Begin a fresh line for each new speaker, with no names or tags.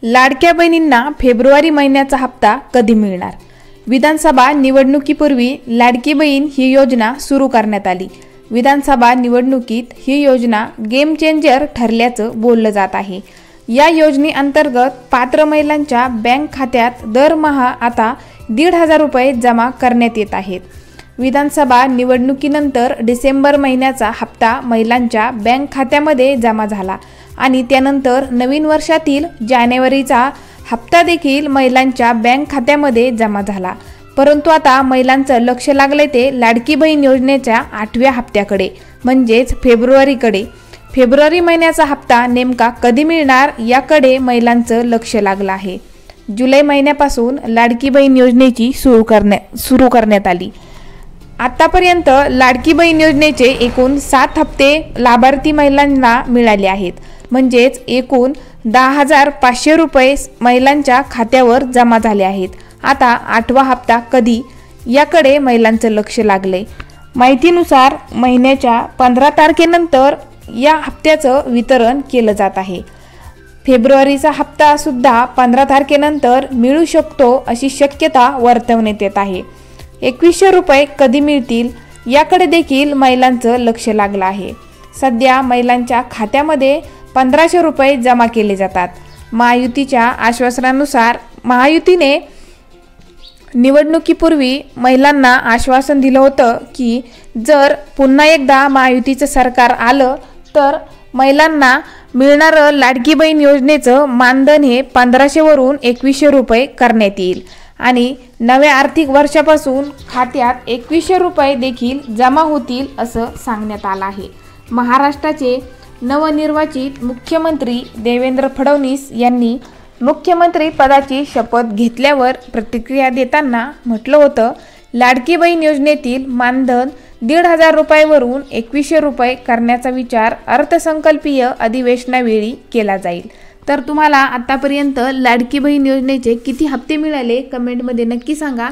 लाडक्या बहिणींना फेब्रुवारी महिन्याचा हप्ता कधी मिळणार? विधानसभा निवडणुकीपूर्वी लाडकी बहीण ही योजना सुरू करण्यात आली। विधानसभा निवडणुकीत ही योजना गेम चेंजर ठरल्याचं बोललं जात आहे। या योजनेअंतर्गत पात्र महिलांच्या बँक खात्यात दरमहा आता 1,500 रुपये जमा करण्यात येत आहेत। विधानसभा निवडणुकीनंतर डिसेंबर महिन्याचा हप्ता महिलांच्या बँक खात्यामध्ये जमा झाला आणि त्यानंतर नवीन वर्षातील जानेवारीचा हप्ता देखील महिलांच्या बँक खात्यामध्ये जमा झाला। परंतु आता महिलांचं लक्ष लागले ते लाडकी बहीण योजनेच्या 8व्या हप्त्याकडे म्हणजेच फेब्रुवारीकडे। फेब्रुवारी महिन्याचा हप्ता नेमका कधी मिळणार याकडे महिलांचं लक्ष लागलं आहे। जुलै महिन्यापासून लाडकी बहीण योजनेची सुरू करण्यात आली। आतापर्यंत लाडकी बहीण योजनेचे एकूण 7 हप्ते लाभार्थी महिलांना मिळाले आहेत, म्हणजेच एकूण 10,500 रुपये महिलांच्या खात्यावर जमा झाले आहेत। आता 8वा हप्ता कधी याकडे महिलांचं लक्ष लागले। माहितीनुसार महिन्याच्या 15 तारखेनंतर या हप्त्याचं वितरण केलं जात आहे। फेब्रुवारीचा हप्ता सुद्धा 15 तारखेनंतर मिळू शकतो अशी शक्यता वर्तवण्यात येत आहे। 2100 रुपये कधी मिळतील याकडे देखील महिलांचं लक्ष लागलं आहे। सध्या महिलांच्या खात्यामध्ये 1500 रुपये जमा केले जातात। महायुतीच्या आश्वासनानुसार महायुतीने निवडणुकीपूर्वी महिलांना आश्वासन दिलं होतं की जर पुन्हा एकदा महायुतीचं सरकार आलं तर महिलांना मिळणारं लाडकी बहीण योजनेचं मानधन हे 1500 वरून 2100 रुपये करण्यात येईल आणि नव्या आर्थिक वर्षापासून खात्यात 2100 रुपये देखील जमा होतील असं सांगण्यात आलं आहे। महाराष्ट्राचे नवनिर्वाचित मुख्यमंत्री देवेंद्र फडणवीस यांनी मुख्यमंत्री पदाची शपथ घेतल्यावर प्रतिक्रिया देताना म्हटलं होतं, लाडकी बहीण योजनेतील मानधन 1,500 रुपयावरून 2100 रुपये करण्याचा विचार अर्थसंकल्पीय अधिवेशनावेळी केला जाईल। तर तुम्हाला आतापर्यंत लाडकी बहीण योजनेचे किती हप्ते मिळाले कमेंटमध्ये नक्की सांगा।